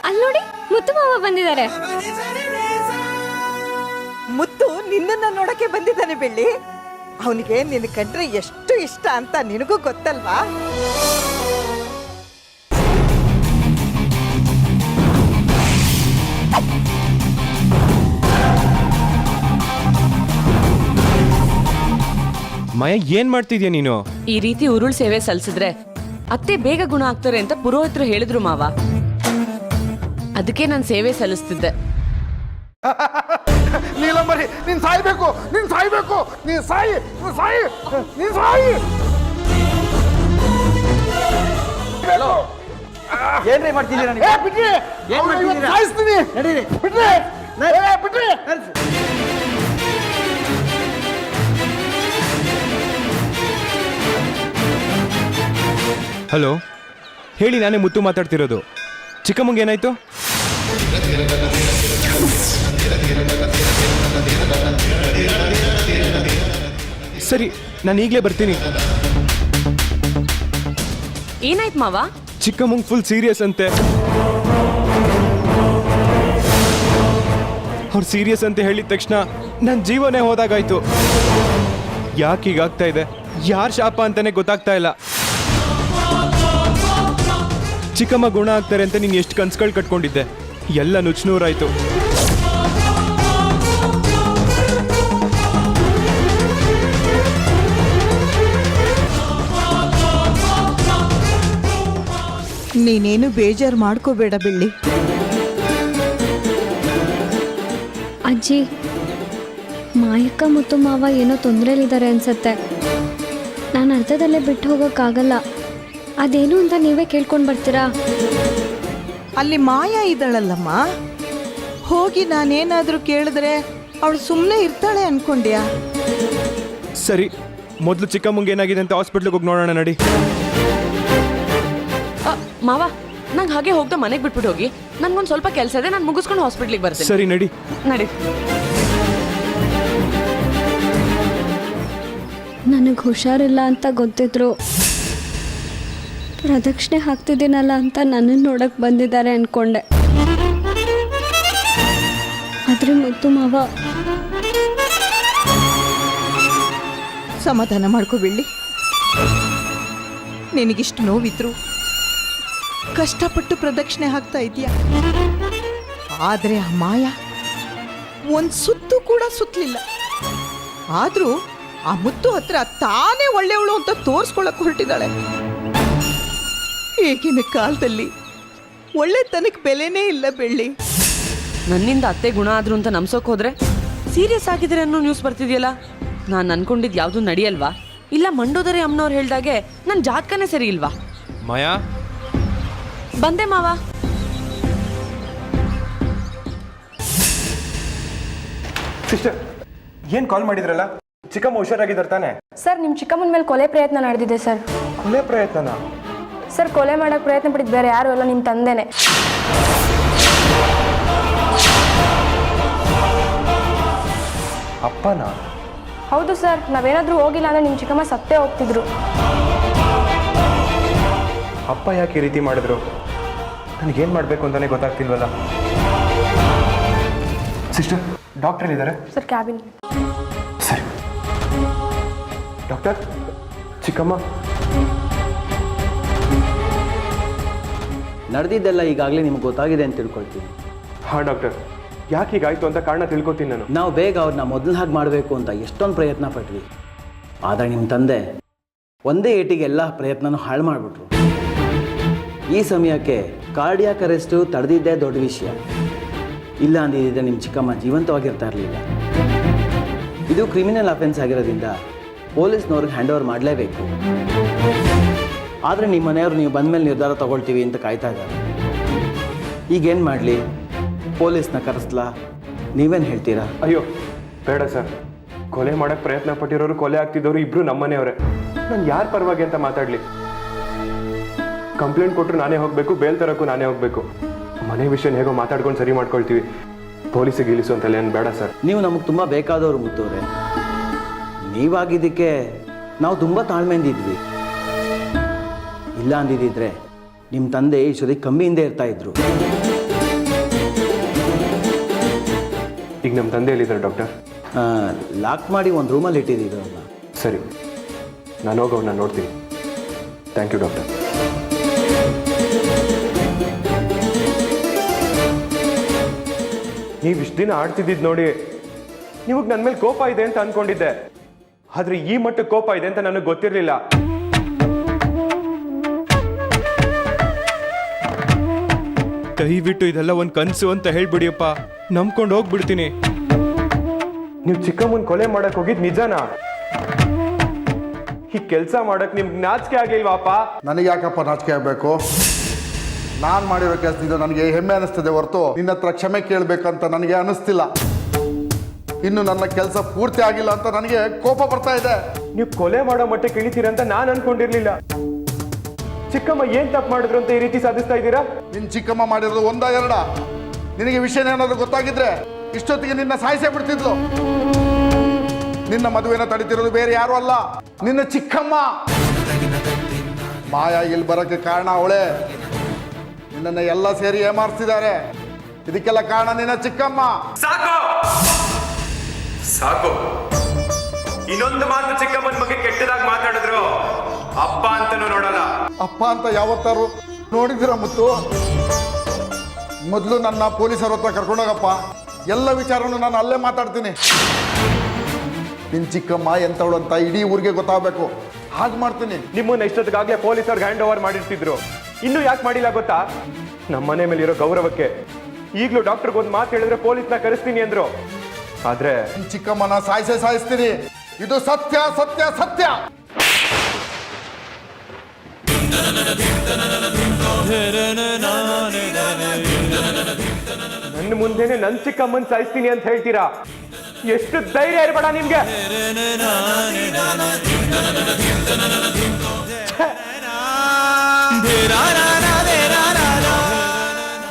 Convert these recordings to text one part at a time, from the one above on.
ಅಲ್ಲಿ ನೋಡಿ ಮುತ್ತು ಮಾವ ಬಂದಿದ್ದಾರೆ. ಮುತ್ತು ನಿನ್ನನ್ನ ನೋಡಕ್ಕೆ ಬಂದಿದ್ದಾನೆ ಬೆಳ್ಳಿ. ಅವನಿಗೆ ನಿನ್ನ ಕಂಡ್ರೆ ಎಷ್ಟು ಇಷ್ಟ ಅಂತ ನಿನಗೂ ಗೊತ್ತಲ್ವಾ? ಮಾಯ, ಏನ್ ಮಾಡ್ತಿದ್ಯಾ ನೀನು? ಈ ರೀತಿ ಉರುಳು ಸೇವೆ ಸಲ್ಲಿಸಿದ್ರೆ ಅತ್ತೆ ಬೇಗ ಗುಣ ಆಗ್ತಾರೆ ಅಂತ ಪುರೋಹಿತರು ಹೇಳಿದ್ರು ಮಾವ. ಅದಕ್ಕೆ ನಾನು ಸೇವೆ ಸಲ್ಲಿಸ್ತಿದ್ದೆ. ನೀಲಂಬರಿ, ನೀನ್ ಸಾಯ್ಬೇಕು, ನೀನ್ ಸಾಯ್ಬೇಕು, ನೀನ್ ಸಾಯಿ, ನೀನ್ ಸಾಯಿ, ನೀನ್ ಸಾಯಿ. ಏನ್ರಿ ಮಾಡ್ತಿದ್ದೀರಾ ಏ ಬಿಟ್ರಿ, ಏನ್ ಮಾಡ್ತಿದ್ದೀರಾ? ಸಾಯಿಸ್ತೀನಿ, ನಡೀರಿ. ಬಿಟ್ರಿ, ಬಿಟ್ರಿ. ಹಲೋ, ಹೇಳಿ, ನಾನೇ ಮುತ್ತು ಮಾತಾಡ್ತಿರೋದು. ಚಿಕ್ಕಮ್ಮಂಗೆ ಏನಾಯ್ತು? ಸರಿ, ನಾನು ಈಗಲೇ ಬರ್ತೀನಿ. ಏನಾಯ್ತು ಮಾವ? ಚಿಕ್ಕಮ್ಮಂಗ್ ಫುಲ್ ಸೀರಿಯಸ್ ಅಂತೆ. ಅವ್ರು ಸೀರಿಯಸ್ ಅಂತ ಹೇಳಿದ ತಕ್ಷಣ ನನ್ನ ಜೀವನೇ ಹೋದಾಗಾಯ್ತು. ಯಾಕೆ ಹೀಗಾಗ್ತಾ ಇದೆ, ಯಾರ್ ಶಾಪ ಅಂತಾನೆ ಗೊತ್ತಾಗ್ತಾ ಇಲ್ಲ. ಚಿಕ್ಕಮ್ಮ ಗುಣ ಆಗ್ತಾರೆ ಅಂತ ನೀನು ಎಷ್ಟು ಕನ್ಸುಗಳು ಕಟ್ಕೊಂಡಿದ್ದೆ, ಎಲ್ಲ ನುಚ್ಚುನೂರಾಯ್ತು. ನೀನೇನು ಬೇಜಾರು ಮಾಡ್ಕೋಬೇಡ ಬೆಳ್ಳಿ. ಅಜ್ಜಿ, ಮಾಯಕ್ಕ ಮತ್ತು ಮಾವ ಏನೋ ತೊಂದರೆಲಿದ್ದಾರೆ ಅನ್ಸತ್ತೆ. ನಾನು ಅರ್ಧದಲ್ಲೇ ಬಿಟ್ಟು ಹೋಗೋಕ್ಕಾಗಲ್ಲ. ಅದೇನು ಅಂತ ನೀವೇ ಕೇಳ್ಕೊಂಡು ಬರ್ತೀರಾ? ಅಲ್ಲಿ ಮಾಯಾ ಇದ್ದಾಳಲ್ಲಮ್ಮ, ಹೋಗಿ ನಾನೇನಾದರೂ ಕೇಳಿದ್ರೆ ಅವಳು ಸುಮ್ಮನೆ ಇರ್ತಾಳೆ ಅನ್ಕೊಂಡ್ಯಾ? ಸರಿ, ಮೊದಲು ಚಿಕ್ಕಮ್ಮಂಗೆ ಏನಾಗಿದೆ ಅಂತ ಹಾಸ್ಪಿಟ್ಲಿಗೆ ಹೋಗಿ ನೋಡೋಣ, ನಡಿ. ಮಾವ, ನಂಗೆ ಹಾಗೆ ಹೋಗ್ತಾ ಮನೆಗೆ ಬಿಟ್ಬಿಟ್ಟು ಹೋಗಿ. ನನ್ಗೊಂದು ಸ್ವಲ್ಪ ಕೆಲಸ ಇದೆ, ನಾನು ಮುಗಿಸ್ಕೊಂಡು ಹಾಸ್ಪಿಟ್ಲಿಗೆ ಬರ್ತೀನಿ. ಸರಿ, ನಡಿ. ನಡಿ. ನನಗೆ ಹುಷಾರಿಲ್ಲ ಅಂತ ಗೊತ್ತಿದ್ರು ಪ್ರದಕ್ಷಿಣೆ ಹಾಕ್ತಿದ್ದೀನಲ್ಲ ಅಂತ ನನ್ನನ್ನು ನೋಡಕ್ಕೆ ಬಂದಿದ್ದಾರೆ ಅಂದ್ಕೊಂಡೆ. ಆದರೆ ಮುತ್ತು ಮಾವ. ಸಮಾಧಾನ ಮಾಡ್ಕೋಬೇಡಿ. ನಿನಗಿಷ್ಟು ನೋವಿದ್ರು ಕಷ್ಟಪಟ್ಟು ಪ್ರದಕ್ಷಿಣೆ ಹಾಕ್ತಾ ಇದೆಯಾ. ಆದರೆ ಆ ಮಾಯಾ ಒಂದು ಸುತ್ತು ಕೂಡ ಸುತ್ತಲಿಲ್ಲ. ಆದರೂ ಆ ಮುತ್ತು ಹತ್ರ ತಾನೇ ಒಳ್ಳೆಯವಳು ಅಂತ ತೋರಿಸ್ಕೊಳಕ್ಕೆ ಹೊರಟಿದ್ದಾಳೆ. ಈಗಿನ ಕಾಲದಲ್ಲಿ ಒಳ್ಳೆತನಕ್ಕೆ ಬೆಲೆನೇ ಇಲ್ಲ ಬೆಳ್ಳಿ. ನನ್ನಿಂದ ಅತ್ತೆ ಗುಣ ಆದ್ರು ಅಂತ ನಂಬ್ಸೋಕ್ ಹೋದ್ರೆ ಸೀರಿಯಸ್ ಆಗಿದ್ರೆ ಅನ್ನೋ ನ್ಯೂಸ್ ಬರ್ತಿದೆಯಲ್ಲ. ನಾನು ಅನ್ಕೊಂಡಿದ್ದು ಯಾವುದು ನಡೆಯಲ್ವಾ? ಇಲ್ಲ ಮಂಡೋದರಿ ಅಮ್ಮನವ್ರು ಹೇಳ್ದಾಗೆ ನನ್ನ ಜಾತಕನೇ ಸರಿ ಇಲ್ವಾ? ಮಾಯಾ, ಬಂದೆ ಮಾವ. ಸಿಸ್ಟರ್, ಏನ್ ಕಾಲ್ ಮಾಡಿದ್ರಲ್ಲ? ಚಿಕ್ಕಮ್ಮ ಹುಷಾರಾಗಿದ್ದಾರೆ ತಾನೆ? ಸರ್, ನಿಮ್ಮ ಚಿಕ್ಕಮ್ಮನ ಮೇಲೆ ಕೊಲೆ ಪ್ರಯತ್ನ ನಡೆದಿದೆ ಸರ್. ಕೊಲೆ ಪ್ರಯತ್ನನಾ? ಸರ್, ಕೊಲೆ ಮಾಡೋಕ್ಕೆ ಪ್ರಯತ್ನ ಪಟ್ಟಿದ್ದು ಬೇರೆ ಯಾರು ಅಲ್ಲ, ನಿಮ್ಮ ತಂದೆನೇ. ಅಪ್ಪನಾ? ಹೌದು ಸರ್, ನಾವೇನಾದರೂ ಹೋಗಿಲ್ಲ ಅಂದರೆ ನಿಮ್ಮ ಚಿಕ್ಕಮ್ಮ ಸತ್ತೇ ಹೋಗ್ತಿದ್ರು. ಅಪ್ಪ ಯಾಕೆ ಈ ರೀತಿ ಮಾಡಿದ್ರು? ನನಗೇನು ಮಾಡಬೇಕು ಅಂತಾನೆ ಗೊತ್ತಾಗ್ತಿಲ್ವಲ್ಲ. ಸಿಸ್ಟರ್, ಡಾಕ್ಟರ್ ಎಲ್ಲಿದ್ದಾರೆ? Sir, cabin. ಸರಿ. ಡಾಕ್ಟರ್, ಚಿಕ್ಕಮ್ಮ ನಡೆದಿದ್ದೆಲ್ಲ ಈಗಾಗಲೇ ನಿಮ್ಗೆ ಗೊತ್ತಾಗಿದೆ ಅಂತ ತಿಳ್ಕೊಳ್ತೀನಿ. ಹಾಂ ಡಾಕ್ಟರ್, ಯಾಕೆ ಹೀಗಾಯ್ತು ಅಂತ ಕಾರಣ ತಿಳ್ಕೊತೀನಿ ನಾನು. ನಾವು ಬೇಗ ಅವ್ರನ್ನ ಮೊದಲು ಹಾಗೆ ಮಾಡಬೇಕು ಅಂತ ಎಷ್ಟೊಂದು ಪ್ರಯತ್ನ ಪಟ್ವಿ. ಆದರೆ ನಿಮ್ಮ ತಂದೆ ಒಂದೇ ಏಟಿಗೆ ಎಲ್ಲ ಪ್ರಯತ್ನನೂ ಹಾಳು ಮಾಡಿಬಿಟ್ರು. ಈ ಸಮಯಕ್ಕೆ ಕಾರ್ಡಿಯಾಕ್ ಅರೆಸ್ಟು ತಡೆದಿದ್ದೇ ದೊಡ್ಡ ವಿಷಯ. ಇಲ್ಲ ಅಂದಿದ್ದರೆ ನಿಮ್ಮ ಚಿಕ್ಕಮ್ಮ ಜೀವಂತವಾಗಿರ್ತಾ ಇರಲಿಲ್ಲ. ಇದು ಕ್ರಿಮಿನಲ್ ಅಫೆನ್ಸ್ ಆಗಿರೋದ್ರಿಂದ ಪೊಲೀಸ್ನವ್ರಿಗೆ ಹ್ಯಾಂಡ್ ಓವರ್ ಮಾಡಲೇಬೇಕು. ಆದರೆ ನಿಮ್ಮ ಮನೆಯವರು ನೀವು ಬಂದ ಮೇಲೆ ನಿರ್ಧಾರ ತಗೊಳ್ತೀವಿ ಅಂತ ಕಾಯ್ತಾ ಇದ್ದಾರೆ. ಈಗೇನು ಮಾಡಲಿ? ಪೊಲೀಸ್ನ ಕರೆಸ್ಲಾ? ನೀವೇನು ಹೇಳ್ತೀರಾ? ಅಯ್ಯೋ ಬೇಡ ಸರ್, ಕೊಲೆ ಮಾಡೋಕ್ಕೆ ಪ್ರಯತ್ನ ಪಟ್ಟಿರೋರು, ಕೊಲೆ ಆಗ್ತಿದ್ದವರು ಇಬ್ಬರು ನಮ್ಮನೆಯವರೇ. ನಾನು ಯಾರ ಪರವಾಗಿ ಅಂತ ಮಾತಾಡಲಿ? ಕಂಪ್ಲೇಂಟ್ ಕೊಟ್ಟರು ನಾನೇ ಹೋಗಬೇಕು, ಬೇಲ್ ತರೋಕ್ಕೂ ನಾನೇ ಹೋಗಬೇಕು. ಮನೆ ವಿಷಯ ಹೇಗೋ ಮಾತಾಡ್ಕೊಂಡು ಸರಿ ಮಾಡ್ಕೊಳ್ತೀವಿ. ಪೊಲೀಸಿಗೆ ಇಳಿಸು ಅಂತಲ್ಲ, ಏನು ಬೇಡ ಸರ್. ನೀವು ನಮಗೆ ತುಂಬ ಬೇಕಾದವರು ಮುತ್ತವ್ರೆ. ನೀವಾಗಿದ್ದಕ್ಕೆ ನಾವು ತುಂಬ ತಾಳ್ಮೆಯಿಂದ ಇದ್ವಿ. ಇಲ್ಲ ಅಂದಿದ್ದಿದ್ರೆ ನಿಮ್ಮ ತಂದೆ ಇಷ್ಟೊತ್ತಿಗೆ ಕಮ್ಮಿಯಿಂದ ಇರ್ತಾಯಿದ್ರು. ಈಗ ನಮ್ಮ ತಂದೆ ಎಲ್ಲಿದ್ದಾರೆ ಡಾಕ್ಟರ್? ಲಾಕ್ ಮಾಡಿ ಒಂದು ರೂಮಲ್ಲಿ ಇಟ್ಟಿದ್ದೀವಿ ಅವ್ರನ್ನ. ಸರಿ, ನಾನು ಹೋಗಿ ಅವ್ರನ್ನ ನೋಡ್ತೀನಿ. Thank you doctor. ನೀವು ಇಷ್ಟು ದಿನ ಆಡ್ತಿದ್ದಿದ್ದು ನೋಡಿ ನಿಮಗೆ ನನ್ನ ಮೇಲೆ ಕೋಪ ಇದೆ ಅಂತ ಅನ್ಕೊಂಡಿದ್ದೆ. ಆದ್ರೆ ಈ ಮಟ್ಟಕ್ಕೆ ಕೋಪ ಇದೆ ಅಂತ ನನಗೆ ಗೊತ್ತಿರಲಿಲ್ಲ. ದಯವಿಟ್ಟು ಇದೆಲ್ಲ ಒಂದು ಕನಸು ಅಂತ ಹೇಳ್ಬಿಡಿಯಪ್ಪ, ನಂಬ್ಕೊಂಡು ಹೋಗ್ಬಿಡ್ತೀನಿ. ನೀವು ಚಿಕ್ಕಮ್ಮನ ಕೊಲೆ ಮಾಡಕ್ ಹೋಗಿದ್ ನಿಜನಾ? ಈ ಕೆಲಸ ಮಾಡಕ್ ನಿಮ್ಗೆ ನಾಚಿಕೆ ಆಗ್ಲಿಲ್ವಾಪ? ನನಗೆ ಯಾಕಪ್ಪ ನಾಚಿಕೆ ಆಗಬೇಕು? ನಾನು ಮಾಡಿರೋ ಕೆಲಸದಿಂದ ನನಗೆ ಹೆಮ್ಮೆ ಅನಿಸ್ತದೆ ಹೊರತು ನಿನ್ನ ಹತ್ರ ಕ್ಷಮೆ ಕೇಳಬೇಕಂತ ನನಗೆ ಅನಿಸ್ತಿಲ್ಲ. ಇನ್ನು ನನ್ನ ಕೆಲಸ ಪೂರ್ತಿ ಆಗಿಲ್ಲ ಅಂತ ನನಗೆ ಕೋಪ ಬರ್ತಾ ಇದೆ. ನೀವು ಕೊಲೆ ಮಾಡೋ ಮಟ್ಟಕ್ಕೆ ಇಳಿತೀರಂತ ನಾನು ಅನ್ಕೊಂಡಿರ್ಲಿಲ್ಲ. ಚಿಕ್ಕಮ್ಮ ಏನ್ ತಪ್ಪು ಮಾಡಿದ್ರು ಅಂತ ಈ ರೀತಿ ಸಾಧಿಸ್ತಾ ಇದ್ದೀರಾ? ನಿನ್ನ ಚಿಕ್ಕಮ್ಮ ಮಾಡಿರೋದು ಒಂದ ಎರಡ? ನಿನಗೆ ವಿಷಯ ಏನಾದ್ರು ಗೊತ್ತಾಗಿದ್ರೆ ಇಷ್ಟೊತ್ತಿಗೆ ನಿನ್ನ ಸಾಯಿಸೇ ಬಿಡ್ತಿದ್ಲು. ನಿನ್ನ ಮದುವೆನ ತಡಿತಿರೋದು ಬೇರೆ ಯಾರು ಅಲ್ಲ, ನಿನ್ನ ಚಿಕ್ಕಮ್ಮ. ಮಾಯಾ ಇಲ್ಲಿ ಬರೋಕ್ಕೆ ಕಾರಣ ಅವಳೇ. ನಿನ್ನನ್ನು ಎಲ್ಲ ಸೇರಿ ಏಮಾರಿಸ್ತಿದ್ದಾರೆ. ಇದಕ್ಕೆಲ್ಲ ಕಾರಣ ನಿನ್ನ ಚಿಕ್ಕಮ್ಮ. ಸಾಕು ಸಾಕು. ಇನ್ನೊಂದು ಮಾತು ಚಿಕ್ಕಮ್ಮನ ಬಗ್ಗೆ ಕೆಟ್ಟದಾಗಿ ಮಾತಾಡಿದ್ರು ಅಪ್ಪ ಅಂತನೂ ನೋಡಲ್ಲ. ಅಪ್ಪ ಅಂತ ಯಾವತ್ತಾರು ನೋಡಿದಿರ ಮುತ್ತು? ಮೊದಲು ನನ್ನ ಪೊಲೀಸರ ಹತ್ರ ಕರ್ಕೊಂಡೋಗಪ್ಪ. ಎಲ್ಲ ವಿಚಾರನೂ ನಾನು ಅಲ್ಲೇ ಮಾತಾಡ್ತೀನಿ. ನಿನ್ನ ಚಿಕ್ಕಮ್ಮ ಎಂಥವಳು ಅಂತ ಇಡೀ ಊರಿಗೆ ಗೊತ್ತಾಗಬೇಕು. ಹಾಗೆ ಮಾಡ್ತೀನಿ. ನಿಮ್ಮನ್ನ ಇಷ್ಟೊತ್ತಿಗಾಗಲೇ ಪೊಲೀಸರ್ಗೆ ಹ್ಯಾಂಡ್ ಓವರ್ ಮಾಡಿರ್ತಿದ್ರು. ಇನ್ನೂ ಯಾಕೆ ಮಾಡಿಲ್ಲ ಗೊತ್ತಾ? ನಮ್ಮ ಮನೆ ಮೇಲೆ ಇರೋ ಗೌರವಕ್ಕೆ. ಈಗಲೂ ಡಾಕ್ಟರ್ಗೆ ಒಂದು ಮಾತು ಹೇಳಿದ್ರೆ ಪೊಲೀಸ್ನ ಕರೆಸ್ತೀನಿ ಅಂದ್ರು. ಆದ್ರೆ ನಿನ್ನ ಚಿಕ್ಕಮ್ಮನ ಸಾಯಿಸ್ತೀನಿ. ಇದು ಸತ್ಯ ಸತ್ಯ ಸತ್ಯ. ನನ್ನ ಮುಂದೆನೆ ನನ್ನ ಚಿಕ್ಕಮ್ಮನ್ ಸಾಯಿಸ್ತೀನಿ ಅಂತ ಹೇಳ್ತೀರಾ? ಎಷ್ಟು ಧೈರ್ಯ ಇರಬೇಡ ನಿಮ್ಗೆ.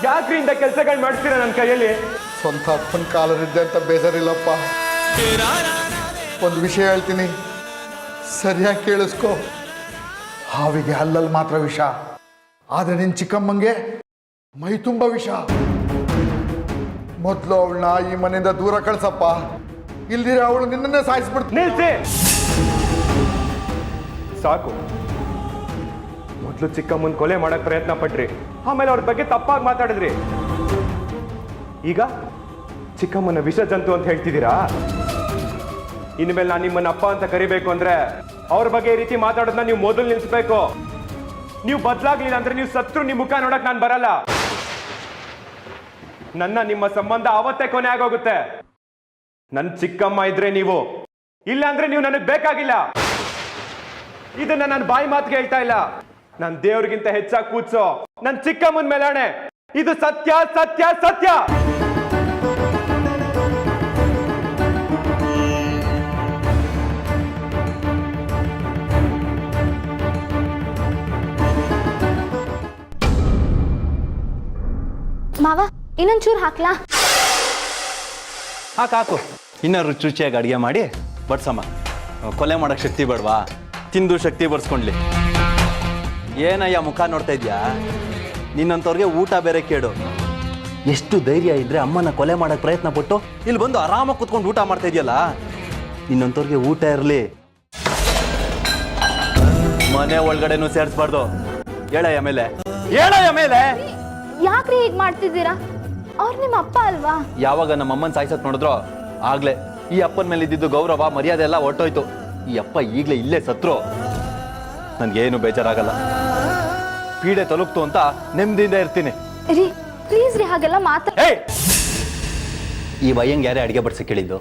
ಯಾಕ್ರಿಂದ ಕೆಲಸಗಳು ಮಾಡ್ತೀರಾ ನನ್ನ ಕೈಯಲ್ಲಿ? ಸ್ವಂತ ಅಪ್ಪನ ಕಾಲರಿದ್ದೆ ಅಂತ ಬೇಜಾರಿಲ್ಲಪ್ಪ. ಒಂದು ವಿಷಯ ಹೇಳ್ತೀನಿ, ಸರಿಯಾಗಿ ಕೇಳಿಸ್ಕೊ. ಹಾವಿಗೆ ಹಲ್ಲಲ್ಲಿ ಮಾತ್ರ ವಿಷ, ಆದರೆ ನಿನ್ನ ಚಿಕ್ಕಮ್ಮಂಗೆ ಮೈ ತುಂಬ ವಿಷ. ಮೊದಲು ಅವಳನ್ನ ಈ ಮನೆಯಿಂದ ದೂರ ಕಳ್ಸಪ್ಪ. ಇಲ್ದಿರ ಅವಳು ನಿನ್ನನ್ನೇ ಸಾಯಿಸ್ಬಿಡ್ತೀನಿ. ನಿಲ್ಸಿ ಸಾಕು. ಮೊದಲು ಚಿಕ್ಕಮ್ಮನ್ ಕೊಲೆ ಮಾಡಕ್ ಪ್ರಯತ್ನ ಪಟ್ರಿ, ಆಮೇಲೆ ಅವ್ರ ಬಗ್ಗೆ ತಪ್ಪಾಗಿ ಮಾತಾಡಿದ್ರಿ. ಈಗ ಚಿಕ್ಕಮ್ಮನ ವಿಷ ಜಂತು ಅಂತ ಹೇಳ್ತಿದ್ದೀರಾ? ಇನ್ಮೇಲೆ ನಾನು ನಿಮ್ಮನ್ನ ಅಪ್ಪ ಅಂತ ಕರಿಬೇಕು ಅಂದ್ರೆ ಅವ್ರ ಬಗ್ಗೆ ಈ ರೀತಿ ಮಾತಾಡೋದನ್ನ ನೀವು ಮೊದಲು ನಿಲ್ಸ್ಬೇಕು. ನೀವು ಬದಲಾಗ್ಲಿಲ್ಲ ಅಂದ್ರೆ ನೀವು ಸತ್ರು ನಿಮ್ಮ ಮುಖ ನೋಡಕ್ ನಾನು ಬರಲ್ಲ. ನನ್ನ ನಿಮ್ಮ ಸಂಬಂಧ ಅವತ್ತೇ ಕೊನೆ ಆಗೋಗುತ್ತೆ. ನನ್ನ ಚಿಕ್ಕಮ್ಮ ಇದ್ರೆ ನೀವು, ಇಲ್ಲ ಅಂದ್ರೆ ನೀವು ನನಗೆ ಬೇಕಾಗಿಲ್ಲ. ಇದನ್ನ ನಾನು ಬಾಯಿ ಮಾತಿಗೆ ಹೇಳ್ತಾ ಇಲ್ಲ, ನಾನು ದೇವ್ರಿಗಿಂತ ಹೆಚ್ಚಾಗಿ ಕೂತ್ಸೋ ನನ್ನ ಚಿಕ್ಕಮ್ಮನ ಮೇಲಾಣೆ. ಇದು ಸತ್ಯ ಸತ್ಯ ಸತ್ಯ. ಮಾವ ಇನ್ನೊಂಚೂರು ಹಾಕ್ಲಾ? ಹಾಕು. ಇನ್ನೂ ರುಚಿಯಾಗಿ ಅಡುಗೆ ಮಾಡಿ ಬಡ್ಸಮ್ಮ. ಕೊಲೆ ಮಾಡೋಕ್ಕೆ ಶಕ್ತಿ ಬೇಡವಾ? ತಿಂದು ಶಕ್ತಿ ಬರ್ಸ್ಕೊಂಡ್ಲಿ. ಏನಯ್ಯ ಮುಖ ನೋಡ್ತಾ ಇದ್ಯಾ? ನಿನ್ನಂಥವ್ರಿಗೆ ಊಟ ಬೇರೆ ಕೇಡು. ಎಷ್ಟು ಧೈರ್ಯ ಇದ್ರೆ ಅಮ್ಮನ ಕೊಲೆ ಮಾಡೋಕ್ಕೆ ಪ್ರಯತ್ನ ಪಟ್ಟು ಇಲ್ಲಿ ಬಂದು ಆರಾಮಾಗಿ ಕುತ್ಕೊಂಡು ಊಟ ಮಾಡ್ತಾ ಇದೆಯಲ್ಲ. ನಿನ್ನಂಥವ್ರಿಗೆ ಊಟ ಇರಲಿ, ಮನೆ ಒಳಗಡೆನೂ ಸೇರಿಸ್ಬಾರ್ದು. ಹೇಳಯ್ಯ ಮೇಲೆ. ಯಾಕ್ರಿ ಹೀಗೆ ಮಾಡ್ತಿದ್ದೀರಾ? ಅವ್ರು ನಿಮ್ಮ ಅಪ್ಪ ಅಲ್ವಾ? ಯಾವಾಗ ನಮ್ಮ ಅಮ್ಮನ ಸಾಯಿಸತ್ ನೋಡಿದ್ರೋ ಆಗ್ಲೇ ಈ ಅಪ್ಪನ ಮೇಲೆ ಇದ್ದಿದ್ದು ಗೌರವ ಮರ್ಯಾದೆ ಎಲ್ಲ ಹೊಟ್ಟೋಯ್ತು. ಈ ಅಪ್ಪ ಈಗಲೇ ಇಲ್ಲೇ ಸತ್ರು ನನ್ಗೇನು ಬೇಜಾರಾಗಲ್ಲ. ಪೀಡೆ ತಲುಪ್ತು ಅಂತ ನೆಮ್ಮದಿಯಿಂದ ಇರ್ತೀನಿ. ರೀ ಪ್ಲೀಸ್ ರೀ, ಹಾಗೆಲ್ಲ ಈ ವಯ್ಯಂಗೆ ಯಾರೇ ಅಡಿಗೆ ಬಡ್ಸಿ ಕೇಳಿದ್ದು?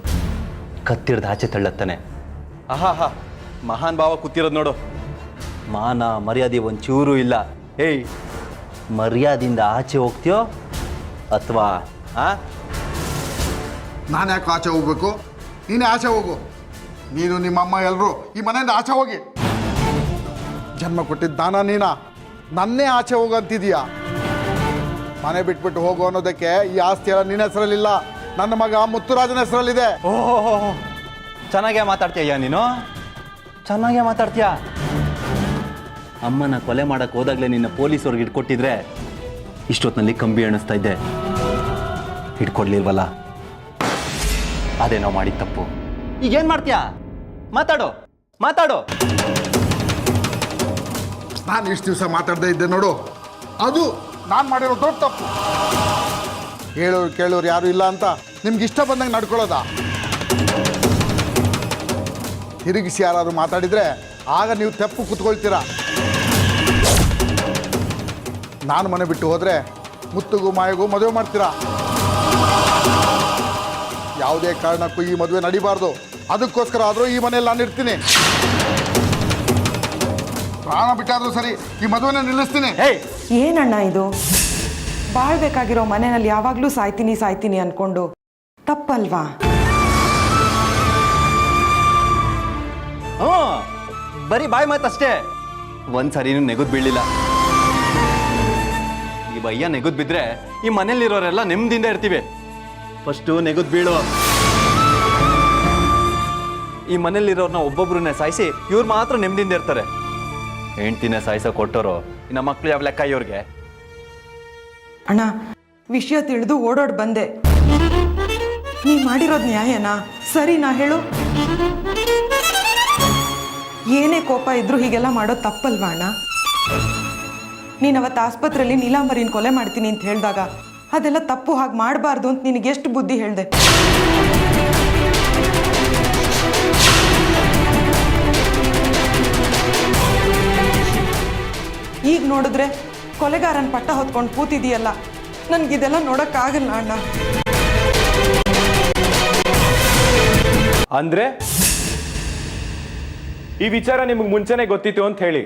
ಕತ್ತಿಡ್ದು ಆಚೆ ತಳ್ಳತ್ತಾನೆ. ಆಹಾ ಮಹಾನ್ ಭಾವ ಕೂತಿರೋದು ನೋಡು. ಮಾನ ಮರ್ಯಾದೆ ಒಂಚೂರು ಇಲ್ಲ. ಏಯ್, ಮರ್ಯಾದಿಂದ ಆಚೆ ಹೋಗ್ತೀಯೋ ಅಥವಾ ನಾನು ಯಾಕೆ ಆಚೆ ಹೋಗ್ಬೇಕು? ನೀನೇ ಆಚೆ ಹೋಗು. ನೀನು ನಿಮ್ಮಮ್ಮ ಎಲ್ಲರೂ ಈ ಮನೆಯಿಂದ ಆಚೆ ಹೋಗಿ. ಜನ್ಮ ಕೊಟ್ಟಿದ್ದ ನೀನಾ ನನ್ನೇ ಆಚೆ ಹೋಗಂತಿದೀಯಾ? ಮನೆ ಬಿಟ್ಬಿಟ್ಟು ಹೋಗು ಅನ್ನೋದಕ್ಕೆ ಈ ಆಸ್ತಿ ಎಲ್ಲ ನಿನ್ನ ಹೆಸರಲ್ಲಿಲ್ಲ, ನನ್ನ ಮಗ ಮುತ್ತುರಾಜನ ಹೆಸರಲ್ಲಿದೆ. ಓಹೋ, ಚೆನ್ನಾಗೇ ಮಾತಾಡ್ತೀಯ ನೀನು, ಚೆನ್ನಾಗೇ ಮಾತಾಡ್ತೀಯ. ಅಮ್ಮನ ಕೊಲೆ ಮಾಡಕ್ಕೆ ಹೋದಾಗಲೇ ನಿನ್ನ ಪೊಲೀಸವ್ರಿಗೆ ಹಿಡ್ಕೊಟ್ಟಿದ್ರೆ ಇಷ್ಟೊತ್ತಿನಲ್ಲಿ ಕಂಬಿ ಎಣಿಸ್ತಾ ಇದ್ದೆ. ಹಿಡ್ಕೊಡ್ಲಿಲ್ವಲ್ಲ? ಅದೇ ನಾವು ಮಾಡಿದ ತಪ್ಪು. ಈಗೇನು ಮಾಡ್ತೀಯಾ? ಮಾತಾಡೋ ಮಾತಾಡೋ. ನಾನು ಇಷ್ಟು ದಿವಸ ಮಾತಾಡದೇ ಇದ್ದೆ ನೋಡು, ಅದು ನಾನು ಮಾಡಿರೋ ದೊಡ್ಡ ತಪ್ಪು. ಹೇಳೋರು ಕೇಳೋರು ಯಾರು ಇಲ್ಲ ಅಂತ ನಿಮ್ಗೆ ಇಷ್ಟ ಬಂದಂಗೆ ನಡ್ಕೊಳ್ಳೋದಾ? ತಿರುಗಿಸಿ ಯಾರಾದ್ರು ಮಾತಾಡಿದರೆ ಆಗ ನೀವು ತೆಪ್ಪು ಕೂತ್ಕೊಳ್ತೀರಾ. ನಾನು ಮನೆ ಬಿಟ್ಟು ಹೋದರೆ ಮುತ್ತುಗೂ ಮಾಯಗೂ ಮದುವೆ ಮಾಡ್ತೀರಾ. ಯಾವುದೇ ಕಾರಣಕ್ಕೂ ಈ ಮದುವೆ ನಡಿಬಾರ್ದು. ಅದಕ್ಕೋಸ್ಕರ ಆದರೂ ಈ ಮನೆಯಲ್ಲಿ ನಾನು ಇರ್ತೀನಿ. ಪ್ರಾಣ ಬಿಟ್ಟಾದರೂ ಸರಿ, ಈ ಮದುವೆನ ನಿಲ್ಲಿಸ್ತೀನಿ. ಏನಣ್ಣ ಇದು? ಬಾಳ್ಬೇಕಾಗಿರೋ ಮನೆಯಲ್ಲಿ ಯಾವಾಗಲೂ ಸಾಯ್ತೀನಿ ಸಾಯ್ತೀನಿ ಅನ್ಕೊಂಡು ತಪ್ಪಲ್ವಾ? ಹ್ಞೂ, ಬರೀ ಬಾಯಿ ಮಾತಷ್ಟೇ. ಒಂದ್ಸರಿನೂ ನೆಗದ್ ಬೀಳಿಲ್ಲ. ಈ ಬಯ್ಯ ನೆಗದ್ ಬಿದ್ರೆ ಈ ಮನೇಲಿರೋರೆಲ್ಲ ನೆಮ್ಮದಿಯಿಂದ ಇರ್ತೀವಿ. ಫಸ್ಟು ನೆಗದ್ ಬೀಳು. ಈ ಮನೇಲಿರೋರ್ನ ಒಬ್ಬೊಬ್ರನ್ನೇ ಸಾಯಿಸಿ ಇವ್ರು ಮಾತ್ರ ನೆಮ್ಮದಿಯಿಂದ ಇರ್ತಾರೆ. ಹೆಂಡ್ತಿನ ಸಾಯಿಸೋ ಕೊಟ್ಟೋರು ಇನ್ನು ಮಕ್ಳು ಯಾವ ಲೆಕ್ಕ ಇವ್ರಿಗೆ? ಅಣ್ಣ, ವಿಷಯ ತಿಳಿದು ಓಡೋಡ್ ಬಂದೆ. ನೀ ಮಾಡಿರೋದು ನ್ಯಾಯನಾ? ಸರಿನಾ ಹೇಳು? ಏನೇ ಕೋಪ ಇದ್ರೂ ಹೀಗೆಲ್ಲ ಮಾಡೋದು ತಪ್ಪಲ್ವಾ ಅಣ್ಣ? ನೀನು ಅವತ್ತು ಆಸ್ಪತ್ರೆಯಲ್ಲಿ ನೀಲಾಂಬರಿನ ಕೊಲೆ ಮಾಡ್ತೀನಿ ಅಂತ ಹೇಳಿದಾಗ ಅದೆಲ್ಲ ತಪ್ಪು, ಹಾಗೆ ಮಾಡಬಾರ್ದು ಅಂತ ನಿನಗೆ ಎಷ್ಟು ಬುದ್ಧಿ ಹೇಳಿದೆ. ಈಗ ನೋಡಿದ್ರೆ ಕೊಲೆಗಾರನ ಪಟ್ಟ ಹೊತ್ಕೊಂಡು ಕೂತಿದೀಯಲ್ಲ, ನನಗಿದೆಲ್ಲ ನೋಡೋಕ್ಕಾಗಲ್ಲ ಅಣ್ಣ. ಅಂದ್ರೆ ಈ ವಿಚಾರ ನಿಮಗೆ ಮುಂಚೆನೆ ಗೊತ್ತಿತ್ತು ಅಂತ ಹೇಳಿ.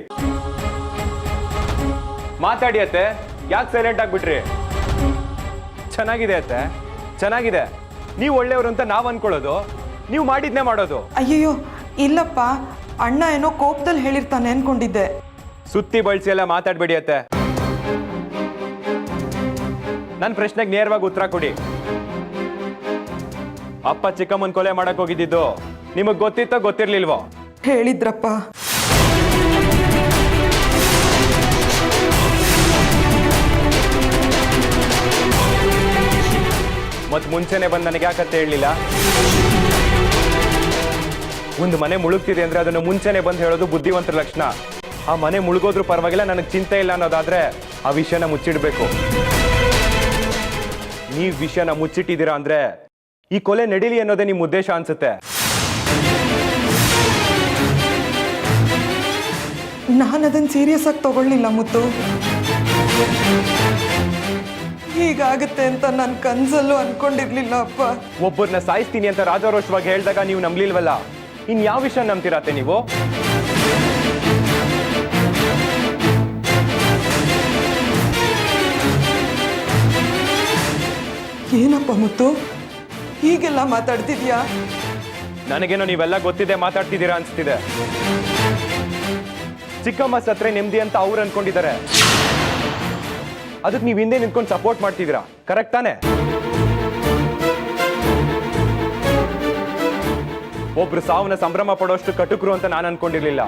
ಮಾತಾಡಿ ಅತ್ತೆ, ಯಾಕೆ ಸೈಲೆಂಟ್ ಆಗ್ಬಿಟ್ರಿ? ಚೆನ್ನಾಗಿದೆ ಅತ್ತೆ, ಚೆನ್ನಾಗಿದೆ. ನೀವು ಒಳ್ಳೆಯವರು ಅಂತ ನಾವು ಅನ್ಕೊಳ್ಳೋದು, ನೀವು ಮಾಡಿದ್ನೇ ಮಾಡೋದು. ಅಯ್ಯಯ್ಯೋ ಇಲ್ಲಪ್ಪ, ಅಣ್ಣ ಏನೋ ಕೋಪದಲ್ಲಿ ಹೇಳಿರ್ತಾನೆ ಅನ್ಕೊಂಡಿದ್ದೆ. ಸುತ್ತಿ ಬಳಸಿ ಎಲ್ಲ ಮಾತಾಡ್ಬೇಡಿ ಅತ್ತೆ. ನನ್ನ ಪ್ರಶ್ನೆಗೆ ನೇರವಾಗಿ ಉತ್ತರ ಕೊಡಿ. ಅಪ್ಪ ಚಿಕ್ಕಮ್ಮನ್ ಕೊಲೆ ಮಾಡಕ್ ಹೋಗಿದ್ದು ನಿಮಗ್ ಗೊತ್ತಿತ್ತೋ ಗೊತ್ತಿರ್ಲಿಲ್ವೋ? ಹೇಳಿದ್ರಪ್ಪ. ಮತ್ ಮುಂಚೆನೆ ಬಂದು ನನಗೆ ಯಾಕತ್ತೆ ಹೇಳಲಿಲ್ಲ? ಒಂದು ಮನೆ ಮುಳುಗ್ತಿದೆ ಅಂದ್ರೆ ಅದನ್ನು ಮುಂಚೆನೆ ಬಂದು ಹೇಳೋದು ಬುದ್ಧಿವಂತರ ಲಕ್ಷಣ. ಆ ಮನೆ ಮುಳುಗೋದ್ರೂ ಪರವಾಗಿಲ್ಲ, ನನಗೆ ಚಿಂತೆ ಇಲ್ಲ ಅನ್ನೋದಾದ್ರೆ ಆ ವಿಷಯನ ಮುಚ್ಚಿಡ್ಬೇಕು. ನೀವು ವಿಷಯನ ಮುಚ್ಚಿಟ್ಟಿದ್ದೀರಾ ಅಂದ್ರೆ ಈ ಕೊಲೆ ನಡೀಲಿ ಅನ್ನೋದೇ ನಿಮ್ಮ ಉದ್ದೇಶ ಅನ್ಸುತ್ತೆ. ನಾನು ಅದನ್ನು ಸೀರಿಯಸ್ ಆಗಿ ತಗೊಳ್ಳಿಲ್ಲ ಮುತ್ತು. ಹೀಗಾಗುತ್ತೆ ಅಂತ ನನ್ನ ಕನ್ಸಲ್ಲೂ ಅನ್ಕೊಂಡಿರ್ಲಿಲ್ಲ ಅಪ್ಪ. ಒಬ್ಬರನ್ನ ಸಾಯಿಸ್ತೀನಿ ಅಂತ ರಾಜಾರೋಷವಾಗಿ ಹೇಳಿದಾಗ ನೀವು ನಂಬ್ಲಿಲ್ವಲ್ಲ, ಇನ್ ಯಾವ ವಿಷಯ ನಂಬ್ತಿರತ್ತೆ ನೀವು? ಏನಪ್ಪ ಮುತ್ತು, ಹೀಗೆಲ್ಲ ಮಾತಾಡ್ತಿದ್ಯಾ? ನನಗೇನೋ ನೀವೆಲ್ಲ ಗೊತ್ತಿದೆ ಮಾತಾಡ್ತಿದ್ದೀರಾ ಅನ್ಸ್ತಿದೆ. ಚಿಕ್ಕಮ್ಮ ಸತ್ರೆ ನೆಮ್ಮದಿ ಅಂತ ಅವ್ರು ಅನ್ಕೊಂಡಿದ್ದಾರೆ. ಅದಕ್ಕೆ ನೀವು ಹಿಂದೆ ನಿಂತ್ಕೊಂಡು ಸಪೋರ್ಟ್ ಮಾಡ್ತಿದ್ದೀರಾ, ಕರೆಕ್ಟ್ ತಾನೆ? ಒಬ್ರು ಸಾವನ್ನ ಸಂಭ್ರಮ ಪಡೋಷ್ಟು ಕಟುಕರು ಅಂತ ನಾನು ಅನ್ಕೊಂಡಿರ್ಲಿಲ್ಲ.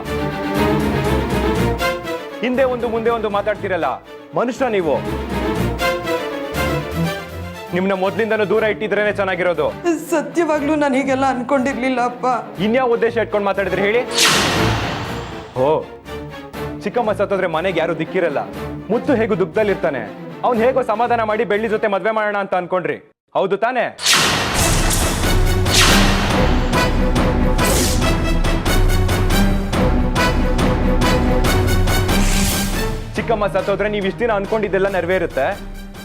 ಹಿಂದೆ ಒಂದು ಮುಂದೆ ಒಂದು ಮಾತಾಡ್ತಿರಲ್ಲ, ಮನುಷ್ಯ ನೀವು. ನಿಮ್ನ ಮೊದ್ಲಿಂದನೂ ದೂರ ಇಟ್ಟಿದ್ರೇನೆ ಚೆನ್ನಾಗಿರೋದು. ಸತ್ಯವಾಗ್ಲೂ ನಾನು ಹೀಗೆಲ್ಲ ಅನ್ಕೊಂಡಿರ್ಲಿಲ್ಲ ಅಪ್ಪ. ಇನ್ಯಾವ ಉದ್ದೇಶ ಇಟ್ಕೊಂಡು ಮಾತಾಡಿದ್ರೆ ಹೇಳಿ? ಓ, ಚಿಕ್ಕಮ್ಮ ಸತ್ತೋದ್ರೆ ಮನೆಗೆ ಯಾರು ದಿಕ್ಕಿರಲ್ಲ. ಮುತ್ತು ಹೇಗೂ ದುಃಖದಲ್ಲಿರ್ತಾನೆ, ಅವ್ನು ಹೇಗೋ ಸಮಾಧಾನ ಮಾಡಿ ಬೆಳ್ಳಿ ಜೊತೆ ಮದ್ವೆ ಮಾಡೋಣ ಅಂತ ಅನ್ಕೊಂಡ್ರಿ, ಹೌದು ತಾನೆ? ಚಿಕ್ಕಮ್ಮ ಸತ್ತೋದ್ರೆ ನೀವು ಇಷ್ಟ ದಿನ ಅನ್ಕೊಂಡಿದ್ದೆಲ್ಲ ನೆರವೇರುತ್ತೆ,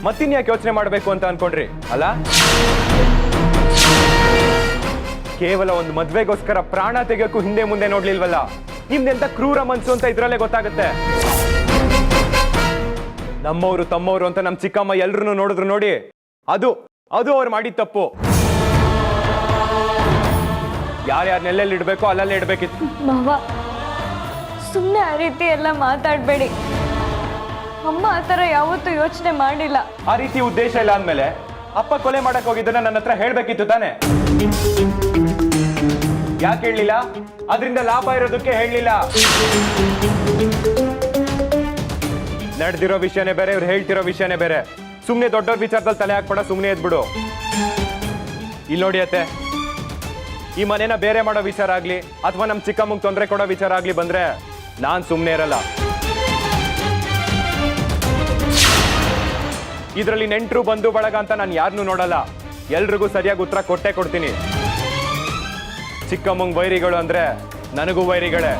ಮತ್ತಿನ್ಯಾಕೆ ಯೋಚನೆ ಮಾಡಬೇಕು ಅಂತ ಅನ್ಕೊಂಡ್ರಿ ಅಲ್ಲ? ಕೇವಲ ಒಂದು ಮದ್ವೆಗೋಸ್ಕರ ಪ್ರಾಣ ತೆಗೆಯೋಕ್ಕೂ ಹಿಂದೆ ಮುಂದೆ ನೋಡ್ಲಿಲ್ವಲ್ಲ. ನಿಮ್ದೆಂತ ಕ್ರೂರ ಮನ್ಸು ಅಂತ ಇದ್ರಲ್ಲೇ ಗೊತ್ತಾಗುತ್ತೆ. ನಮ್ಮವರು ತಮ್ಮವರು ಅಂತ ನಮ್ ಚಿಕ್ಕಮ್ಮ ಎಲ್ರು ನೋಡಿದ್ರು ನೋಡಿ, ಅದು ಅವ್ರು ಮಾಡಿದ ತಪ್ಪು. ಯಾರ್ಯಾರನ್ನೆಲ್ಲೆಲ್ಲಿ ಇಡ್ಬೇಕೋ ಅಲ್ಲಲ್ಲೇ ಇಡ್ಬೇಕಿತ್ತು. ಮಾವ, ಸುಮ್ಮನೆ ಆ ರೀತಿ ಎಲ್ಲ ಮಾತಾಡಬೇಡಿ. ಅಮ್ಮ ಆ ಥರ ಯಾವತ್ತೂ ಯೋಚನೆ ಮಾಡಿಲ್ಲ. ಆ ರೀತಿ ಉದ್ದೇಶ ಇಲ್ಲ ಅಂದ್ಮೇಲೆ ಅಪ್ಪ ಕೊಲೆ ಮಾಡಕ್ ಹೋಗಿದ್ದನ್ನ ನನ್ನ ಹತ್ರ ಹೇಳ್ಬೇಕಿತ್ತು ತಾನೆ? ಯಾಕೆ ಹೇಳಲಿಲ್ಲ? ಅದರಿಂದ ಲಾಭ ಇರೋದಕ್ಕೆ ಹೇಳಲಿಲ್ಲ. ನಡೆದಿರೋ ವಿಷಯನೇ ಬೇರೆ, ಇವ್ರು ಹೇಳ್ತಿರೋ ವಿಷಯನೇ ಬೇರೆ. ಸುಮ್ಮನೆ ದೊಡ್ಡವ್ರ ವಿಚಾರದಲ್ಲಿ ತಲೆ ಹಾಕ್ಬೇಡ, ಸುಮ್ಮನೆ ಎದ್ಬಿಡು. ಇಲ್ಲಿ ನೋಡಿ ಅತ್ತೆ, ಈ ಮನೇನ ಬೇರೆ ಮಾಡೋ ವಿಚಾರ ಆಗ್ಲಿ ಅಥವಾ ನಮ್ಮ ಚಿಕ್ಕಮ್ಮಂಗೆ ತೊಂದರೆ ಕೊಡೋ ವಿಚಾರ ಆಗ್ಲಿ ಬಂದ್ರೆ ನಾನ್ ಸುಮ್ಮನೆ ಇರಲ್ಲ. ಇದರಲ್ಲಿ ನೆಂಟರು ಬಂಧು ಬಳಗ ಅಂತ ನಾನು ಯಾರನ್ನೂ ನೋಡಲ್ಲ. ಎಲ್ರಿಗೂ ಸರಿಯಾಗಿ ಉತ್ತರ ಕೊಟ್ಟೇ ಕೊಡ್ತೀನಿ. ಚಿಕ್ಕಮ್ಮಂಗ್ ವೈರಿಗಳು ಅಂದ್ರೆ ನನಗೂ ವೈರಿಗಳೇ.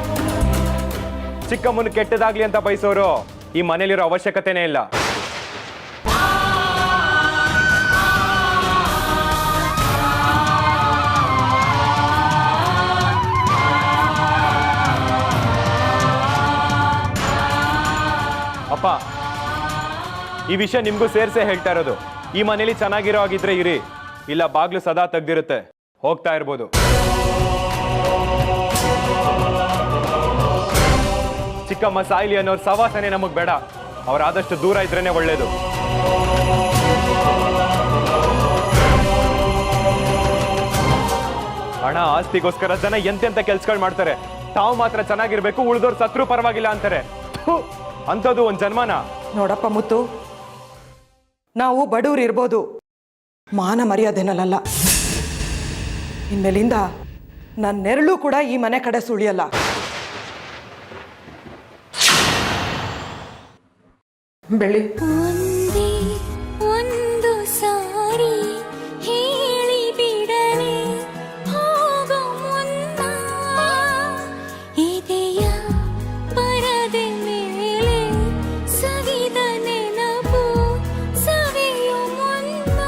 ಚಿಕ್ಕಮ್ಮನ ಕೆಟ್ಟದಾಗ್ಲಿ ಅಂತ ಬಯಸೋರು ಈ ಮನೇಲಿರೋ ಅವಶ್ಯಕತೆನೇ ಇಲ್ಲ. ಅಪ್ಪ, ಈ ವಿಷಯ ನಿಮ್ಗೂ ಸೇರ್ಸೇ ಹೇಳ್ತಾ ಇರೋದು. ಈ ಮನೇಲಿ ಚೆನ್ನಾಗಿರೋ ಆಗಿದ್ರೆ ಇರಿ, ಇಲ್ಲ ಬಾಗ್ಲು ಸದಾ ತೆಗ್ದಿರುತ್ತೆ, ಹೋಗ್ತಾ ಇರ್ಬೋದು. ಚಿಕ್ಕಮ್ಮ ಸಾಯ್ಲಿ ಅನ್ನೋರ್ ಸವಾಸನೆ ನಮಗ್ ಬೇಡ. ಅವರಾದಷ್ಟು ದೂರ ಇದ್ರೇನೆ ಒಳ್ಳೇದು. ಹಣ ಆಸ್ತಿಗೋಸ್ಕರ ಜನ ಎಂತೆಂತ ಕೆಲ್ಸಗಳು ಮಾಡ್ತಾರೆ. ತಾವು ಮಾತ್ರ ಚೆನ್ನಾಗಿರ್ಬೇಕು, ಉಳಿದೋರ್ ಸತ್ರು ಪರವಾಗಿಲ್ಲ ಅಂತಾರೆ. ಅಂಥದ್ದು ಒಂದ್ ಜನ್ಮನ. ನೋಡಪ್ಪ ಮುತ್ತು, ನಾವು ಬಡವ್ರು ಇರ್ಬೋದು, ಮಾನ ಮರ್ಯಾದೆನಲ್ಲ. ಇನ್ಮೇಲಿಂದ ನನ್ನ ನೆರಳು ಕೂಡ ಈ ಮನೆ ಕಡೆ ಸುಳಿಯಲ್ಲ. ಬೆಳಿ ಒಂದು ಸಾರಿ ಹೇಳಿ ಬಿಡನೆ ಹೋಗೋ ಮುನ್ನ ಇದೆಯ ಪರದೆ ಮೇಲೆ ಸವಿದ ನೆನಪು ಸವಿಯೋ ಮುನ್ನ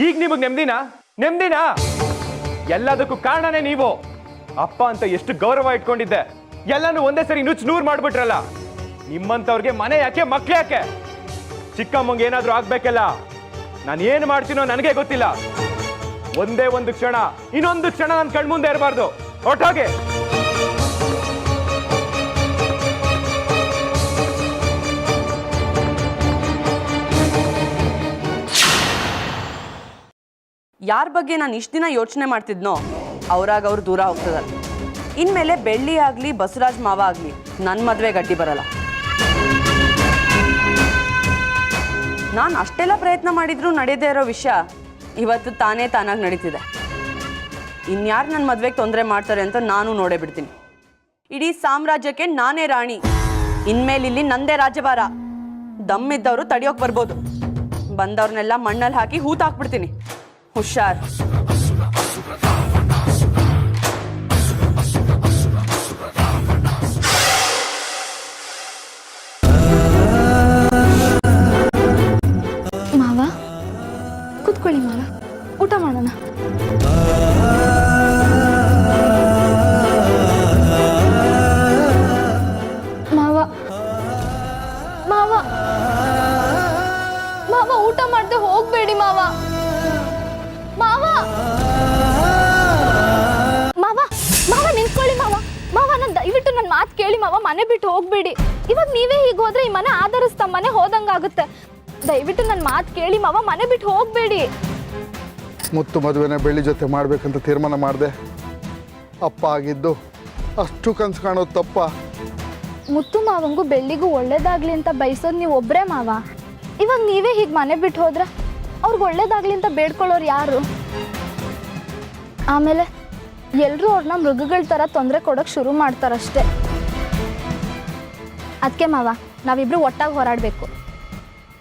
ಈಗ ನಿಮಗ್ ನೆಮ್ಮದಿನಾ? ಎಲ್ಲದಕ್ಕೂ ಕಾರಣನೇ ನೀವು. ಅಪ್ಪ ಅಂತ ಎಷ್ಟು ಗೌರವ ಇಟ್ಕೊಂಡಿದ್ದೆ, ಎಲ್ಲಾನು ಒಂದೇ ಸರಿ ನುಚ್ಚು ನೂರು ಮಾಡ್ಬಿಟ್ರಲ್ಲ. ನಿಮ್ಮಂತವ್ರಿಗೆ ಮನೆ ಯಾಕೆ, ಮಕ್ಳು ಯಾಕೆ? ಚಿಕ್ಕಮ್ಮಂಗೆ ಏನಾದ್ರೂ ಆಗ್ಬೇಕಲ್ಲ. ನಾನು ಏನು ಮಾಡ್ತೀನೋ ನನಗೆ ಗೊತ್ತಿಲ್ಲ. ಒಂದೇ ಒಂದು ಕ್ಷಣ, ಇನ್ನೊಂದು ಕ್ಷಣ ನನ್ನ ಕಣ್ಮುಂದೆ ಇರಬಾರ್ದು. ಒಟ್ಟಾಗೆ ಯಾರ ಬಗ್ಗೆ ನಾನು ಇಷ್ಟು ದಿನ ಯೋಚನೆ ಮಾಡ್ತಿದ್ನೋ ಅವ್ರಾಗ ಅವ್ರು ದೂರ ಹೋಗ್ತದಲ್ಲ. ಇನ್ಮೇಲೆ ಬೆಳ್ಳಿ ಆಗಲಿ ಬಸವರಾಜ್ ಮಾವ ಆಗಲಿ ನನ್ನ ಮದುವೆ ಗಟ್ಟಿ ಬರಲ್ಲ. ನಾನು ಅಷ್ಟೆಲ್ಲ ಪ್ರಯತ್ನ ಮಾಡಿದ್ರು ನಡೆಯದೇ ಇರೋ ವಿಷಯ ಇವತ್ತು ತಾನಾಗಿ ನಡೀತಿದೆ. ಇನ್ಯಾರು ನನ್ನ ಮದುವೆಗೆ ತೊಂದರೆ ಮಾಡ್ತಾರೆ ಅಂತ ನಾನು ನೋಡೇ ಬಿಡ್ತೀನಿ. ಇಡೀ ಸಾಮ್ರಾಜ್ಯಕ್ಕೆ ನಾನೇ ರಾಣಿ. ಇನ್ಮೇಲೆ ಇಲ್ಲಿ ನಂದೇ ರಾಜ್ಯಭಾರ. ದಮ್ಮಿದ್ದವರು ತಡಿಯೋಕೆ ಬರ್ಬೋದು, ಬಂದವ್ರನ್ನೆಲ್ಲ ಮಣ್ಣಲ್ಲಿ ಹಾಕಿ ಹೂತಾಕ್ಬಿಡ್ತೀನಿ. ಹುಷಾರ್. ಮಾವ ಕೂತ್ಕೊಳ್ಳಿ ಮಾವ, ಊಟ ಮಾಡೋಣ. ಮಾವ ಮಾವ ಮಾವ ಊಟ ಮಾಡದೆ ಹೋಗ್ಬೇಡಿ ಮಾವ. ಮಾವ ಮಾವ ಮಾವ ನಿಂತ್ಕೊಳ್ಳಿ ಮಾವ. ಮಾವ ದಯವಿಟ್ಟು ನನ್ನ ಮಾತು ಕೇಳಿ ಮಾವ, ಮನೆ ಬಿಟ್ಟು ಹೋಗ್ಬೇಡಿ. ಇವಾಗ ನೀವೇ ಹೀಗೆ ಹೋದ್ರೆ ಈ ಮನೆ ಆಧರಿಸ್ತಾ ಮನೆ ಹೋದಂಗಾಗುತ್ತೆ. ದಯವಿಟ್ಟು ನನ್ನ ಮಾತು ಕೇಳಿ ಮಾವ, ಮನೆ ಬಿಟ್ಟು ಹೋಗ್ಬೇಡಿ. ಮುತ್ತು ಮದುವೆನ ಬೆಳ್ಳಿ ಜೊತೆ ಮಾಡ್ಬೇಕಂತ ತೀರ್ಮಾನ ಮಾಡಿದೆ. ಅಪ್ಪ ಆಗಿದ್ದು ಅಷ್ಟು ಕನ್ಸು ಕಾಣೋದು ತಪ್ಪ? ಮುತ್ತು ಮಾವಂಗೂ ಬೆಳ್ಳಿಗೂ ಒಳ್ಳೇದಾಗ್ಲಿ ಅಂತ ಬಯಸೋದು ನೀವು ಒಬ್ಬರೇ ಮಾವ. ಇವಾಗ ನೀವೇ ಹೀಗೆ ಮನೆ ಬಿಟ್ಟು ಹೋದ್ರೆ ಅವ್ರಿಗೆ ಒಳ್ಳೇದಾಗ್ಲಿ ಅಂತ ಬೇಡ್ಕೊಳ್ಳೋರು ಯಾರು? ಆಮೇಲೆ ಎಲ್ಲರೂ ಅವ್ರನ್ನ ಮೃಗಗಳ ಥರ ತೊಂದರೆ ಕೊಡೋಕೆ ಶುರು ಮಾಡ್ತಾರಷ್ಟೇ. ಅದಕ್ಕೆ ಮಾವ, ನಾವಿಬ್ರು ಒಟ್ಟಾಗಿ ಹೋರಾಡಬೇಕು.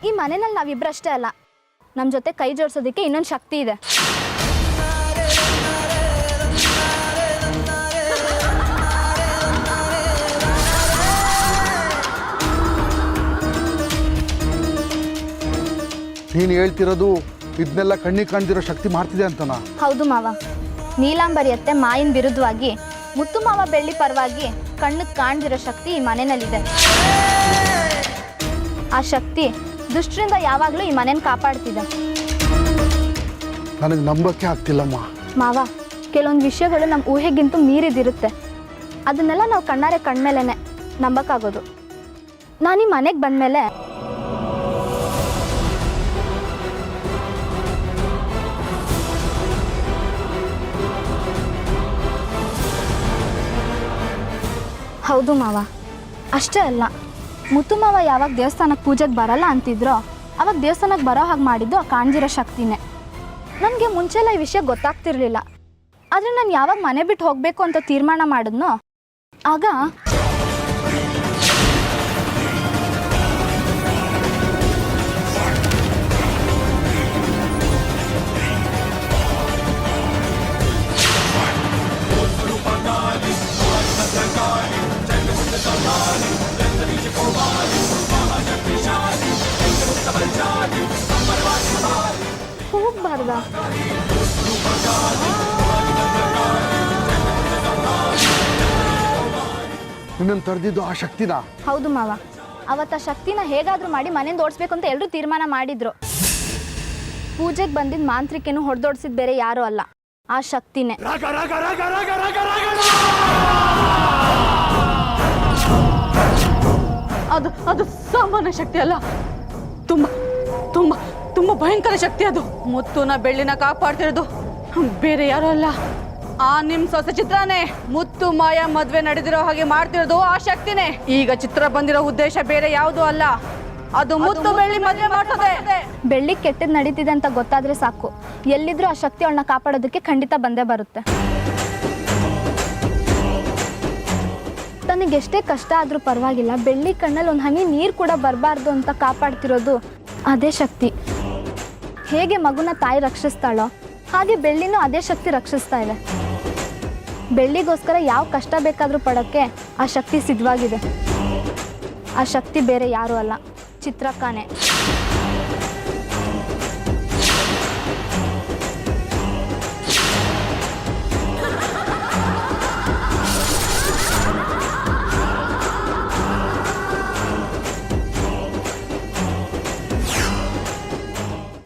ಈ ಮನೆಯಲ್ಲಿ ನಾವಿಬ್ರಷ್ಟೇ ಅಲ್ಲ, ನಮ್ಮ ಜೊತೆ ಕೈ ಜೋಡಿಸೋದಕ್ಕೆ ಇನ್ನೊಂದು ಶಕ್ತಿ ಇದೆ. ನೀನು ಹೇಳ್ತಿರೋದು ಇದನ್ನೆಲ್ಲ ಕಣ್ಣಿಗೆ ಕಾಣ್ದಿರೋ ಶಕ್ತಿ ಮಾಡ್ತಿದೆ ಅಂತನಾ? ಹೌದು ಮಾವ. ನೀಲಾಂಬರಿಯತ್ತೆ ಮಾಯಿನ ವಿರುದ್ಧವಾಗಿ ಮುತ್ತು ಮಾವ ಬೆಳ್ಳಿ ಪರವಾಗಿ ಕಣ್ಣಿಗೆ ಕಾಣ್ದಿರೋ ಶಕ್ತಿ ಈ ಮನೆಯಲ್ಲಿದೆ. ಆ ಶಕ್ತಿ ದುಷ್ಟರಿಂದ ಯಾವಾಗಲೂ ಈ ಮನೇನ ಕಾಪಾಡ್ತಿದೆ. ನನಗೆ ನಂಬಕ್ಕೆ ಆಗ್ತಿಲ್ಲಮ್ಮ. ಮಾವ, ಕೆಲವೊಂದು ವಿಷಯಗಳು ನಮ್ಮ ಊಹೆಗಿಂತೂ ಮೀರಿದಿರುತ್ತೆ. ಅದನ್ನೆಲ್ಲ ನಾವು ಕಣ್ಣಾರೆ ಕಣ್ಮೇಲೆ ನಂಬಕ್ಕಾಗೋದು. ನಾನು ಈ ಮನೆಗೆ ಬಂದಮೇಲೆ ಹೌದು ಮಾವ. ಅಷ್ಟೇ ಅಲ್ಲ, ಮುತ್ತು ಮಾವ ಯಾವಾಗ ದೇವಸ್ಥಾನಕ್ಕೆ ಪೂಜೆಗೆ ಬರಲ್ಲ ಅಂತಿದ್ರೋ ಅವಾಗ ದೇವಸ್ಥಾನಕ್ಕೆ ಬರೋ ಹಾಗೆ ಮಾಡಿದ್ದು ಆ ಕಾಣ್ದಿರೋ ಶಕ್ತಿನೇ. ನನಗೆ ಮುಂಚೆಲ್ಲ ಈ ವಿಷಯ ಗೊತ್ತಾಗ್ತಿರ್ಲಿಲ್ಲ. ಆದರೆ ನಾನು ಯಾವಾಗ ಮನೆ ಬಿಟ್ಟು ಹೋಗಬೇಕು ಅಂತ ತೀರ್ಮಾನ ಮಾಡಿದ್ನೋ ಆಗ ಹೋಗ್ಬಾರ್ದಾ? ನಿನ್ನನ್ನು ತಡೆದಿದ್ದು ಆ ಶಕ್ತಿನ? ಹೌದು ಮಾವ, ಅವತ್ತ ಶಕ್ತಿನ ಹೇಗಾದರೂ ಮಾಡಿ ಮನೆಯಿಂದ ಓಡಿಸ್ಬೇಕು ಅಂತ ಎಲ್ಲರೂ ತೀರ್ಮಾನ ಮಾಡಿದ್ರು. ಪೂಜೆಗೆ ಬಂದಿದ್ದ ಮಾಂತ್ರಿಕೆನೂ ಹೊಡೆದೋಡ್ಸಿದ್ ಬೇರೆ ಯಾರೂ ಅಲ್ಲ, ಆ ಶಕ್ತಿನೇ. ಅದು ಸಾಮಾನ್ಯ ಶಕ್ತಿ ಅಲ್ಲ, ತುಂಬ ತುಂಬ ತುಂಬ ಭಯಂಕರ ಶಕ್ತಿ. ಅದು ಮುತ್ತುನ ಬೆಳ್ಳಿನ ಕಾಪಾಡ್ತಿರೋದು ಬೇರೆ ಯಾರು ಅಲ್ಲ, ಆ ನಿಮ್ ಸೊಸೆ ಚಿತ್ರನೇ. ಮುತ್ತು ಮಾಯಾ ಮದ್ವೆ ನಡೆದಿರೋ ಹಾಗೆ ಮಾಡ್ತಿರೋದು ಆ ಶಕ್ತಿನೇ. ಈಗ ಚಿತ್ರ ಬಂದಿರೋ ಉದ್ದೇಶ ಬೇರೆ ಯಾವುದೂ ಅಲ್ಲ, ಅದು ಮುತ್ತು ಬೆಳ್ಳಿ ಮದ್ವೆ ಮಾಡ್ತದೆ. ಬೆಳ್ಳಿ ಕೆಟ್ಟದ್ದು ನಡೀತಿದೆ ಅಂತ ಗೊತ್ತಾದ್ರೆ ಸಾಕು, ಎಲ್ಲಿದ್ರೂ ಆ ಶಕ್ತಿ ಅವಳನ್ನ ಕಾಪಾಡೋದಕ್ಕೆ ಖಂಡಿತ ಬಂದೇ ಬರುತ್ತೆ. ತನಗೆಷ್ಟೇ ಕಷ್ಟ ಆದರೂ ಪರವಾಗಿಲ್ಲ, ಬೆಳ್ಳಿ ಕಣ್ಣಲ್ಲಿ ಒಂದು ಹನಿ ನೀರು ಕೂಡ ಬರಬಾರ್ದು ಅಂತ ಕಾಪಾಡ್ತಿರೋದು ಅದೇ ಶಕ್ತಿ. ಹೇಗೆ ಮಗುನ ತಾಯಿ ರಕ್ಷಿಸ್ತಾಳೋ ಹಾಗೆ ಬೆಳ್ಳಿನೂ ಅದೇ ಶಕ್ತಿ ರಕ್ಷಿಸ್ತಾ ಇದೆ. ಬೆಳ್ಳಿಗೋಸ್ಕರ ಯಾವ ಕಷ್ಟ ಬೇಕಾದರೂ ಪಡೋಕ್ಕೆ ಆ ಶಕ್ತಿ ಸಿದ್ಧವಾಗಿದೆ. ಆ ಶಕ್ತಿ ಬೇರೆ ಯಾರೂ ಅಲ್ಲ, ಚಿತ್ರಕ್ಕನೇ.